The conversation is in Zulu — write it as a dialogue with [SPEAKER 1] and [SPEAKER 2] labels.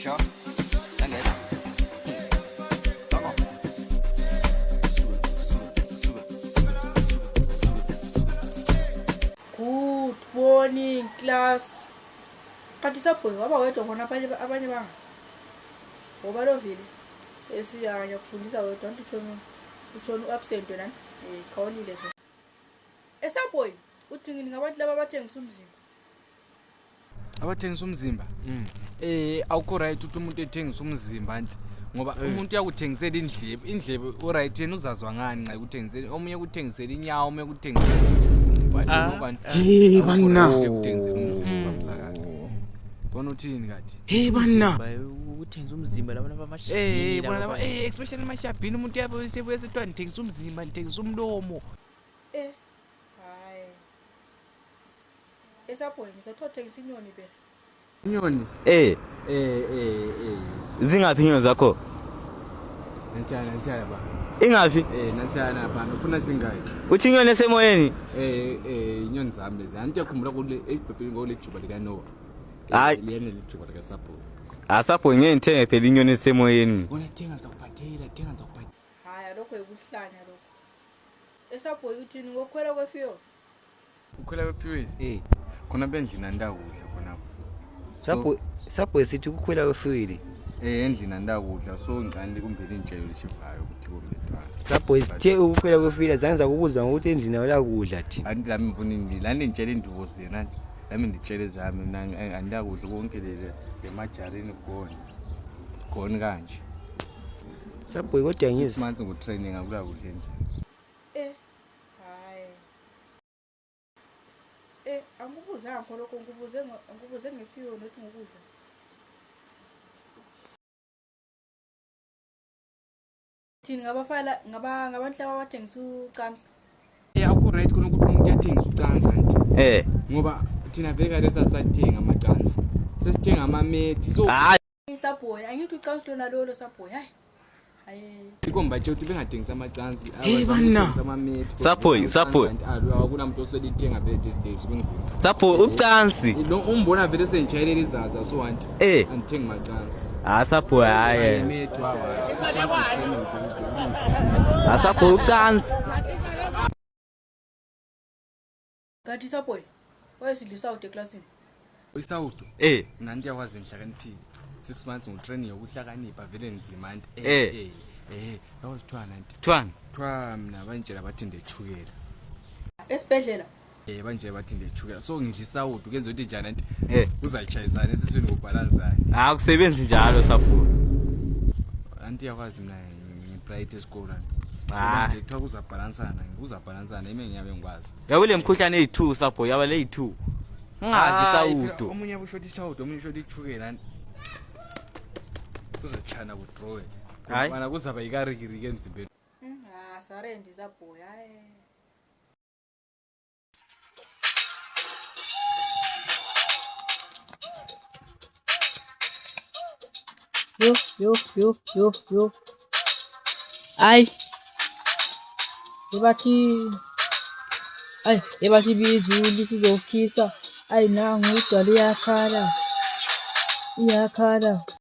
[SPEAKER 1] sure? Langena. Come on.
[SPEAKER 2] Good morning, class. Kanti sabhoyi waba wedwa khona abanye banga. Ngoba lo vile esiyanya kufundisa wedwa utshona absent wena. Khawulile nje. Esabhoyi uthi ngini ngabantu laba abathengisa umzimba.
[SPEAKER 3] Abathengisa umzimba awukho right ukuthi umuntu ethengisa umzimba nti ngoba umuntu uyakuthengisela indlebe uright yena uzazwa ngani nxa ukuthengisela omunye ukuthengisela inyawo omunye ukuthengisela
[SPEAKER 4] bana
[SPEAKER 3] ukuthengisela umzimba msakazi bona uthini kade
[SPEAKER 4] bana
[SPEAKER 5] ukuthengisa umzimba labona abamashapini
[SPEAKER 3] bona especially amashapini umuntu yabo sebuye sethwa ngithengisa umzimba ngithengisa umlomo
[SPEAKER 2] Hayi. Esabhoyi ngizothengisa inyoni phela.
[SPEAKER 3] inyoni
[SPEAKER 4] zingaphi inyoni zakho
[SPEAKER 3] nansiyana ba
[SPEAKER 4] ingaphi
[SPEAKER 3] nansiyana ba ufuna singayi
[SPEAKER 4] uthi inyoni esemoyeni
[SPEAKER 3] inyoni zami lezi anti yakhumbula kule ebhebheni ngole juba lika Noah
[SPEAKER 4] hayi
[SPEAKER 3] liyena lijuba lika Sapho
[SPEAKER 4] asapho ngeke ngithenge phela inyoni esemoyeni
[SPEAKER 3] bona thenga zakuphathela
[SPEAKER 2] Hayi lokho ekuhlanya lokho. Esabhoyi uthini ngokukhwela kwefiyo?
[SPEAKER 3] ukhwela kwefiwili khona bendlini andakudla khonapho
[SPEAKER 4] sapho esithi ukukhwela kwefiwili
[SPEAKER 3] endlini andakudla so ngicane kumbele intshelo lishivayo ukuthi komlethwana
[SPEAKER 4] sapho ithe ukukhwela kwefiwili zange ukubuza ngokuthi endlini awula kudla thi
[SPEAKER 3] anti lami ngifuna indlela lani ngitshela induvo zena lami ngitshele zami mina andakudla konke lemajarini khona kanje
[SPEAKER 4] sapho kodwa
[SPEAKER 3] 6 months ngo-training akula kudla endlini
[SPEAKER 2] Hayi. Angikubuzanga ngakho lokho ngikubuze ngefiyo nothi ngokudla. Thini ngabantu laba abathengisa ucansi.
[SPEAKER 3] akho right khona ukuthi umuntu uyathengisa ucansi anti ngoba thina vele kade sasathenga amacansi sesithenga amamethi so
[SPEAKER 2] Isabhoyi angithi ucansi lona lolo sabhoyi hayi.
[SPEAKER 3] ikomba nje ukuthi bengathengisa amacansi
[SPEAKER 4] bana
[SPEAKER 3] amamethi
[SPEAKER 4] sapho
[SPEAKER 3] akunamuntu oselithenga vele these days kunzima
[SPEAKER 4] sapho ucansi
[SPEAKER 3] lo umbona vele senjayelele izaza so anti angithengi macansi
[SPEAKER 4] sapho hayi
[SPEAKER 3] amamethi
[SPEAKER 4] sapho ucansi
[SPEAKER 2] Kanti sabhoyi wayesidlisa out eclassini.
[SPEAKER 3] uyisawudo nanti yakwazi ngihlakaniphile 6 months ngo-training yokuhlakanipha vele nzima anti yawuzithwana anti kuthiwa mina banjela bathi ndechukela
[SPEAKER 2] Esibhedlela.
[SPEAKER 3] banjela bathi ndechukela so ngidlisa udo kuyenza ukuthi njani anti uzayitshayisana esiswini ngobhalansana
[SPEAKER 4] akusebenzi njalo sapho
[SPEAKER 3] anti yakwazi mina ngibright esikoleni nje kuthiwa kuzabhalansana ime ngiyabe ngikwazi
[SPEAKER 4] yakule mkhuhlane eyi2 sapho yaba le2 ungadlisa udo
[SPEAKER 3] omunye ushoti isawudo omunye ushoti ichukela kuzachana kudrowe mana kuzaba ikarikirike emzimbeni
[SPEAKER 2] Sarendi sabhoyi hayi. Yo. Ay. Ebathi bizulu sizokhisa. Ay nangu idwala iyakhala.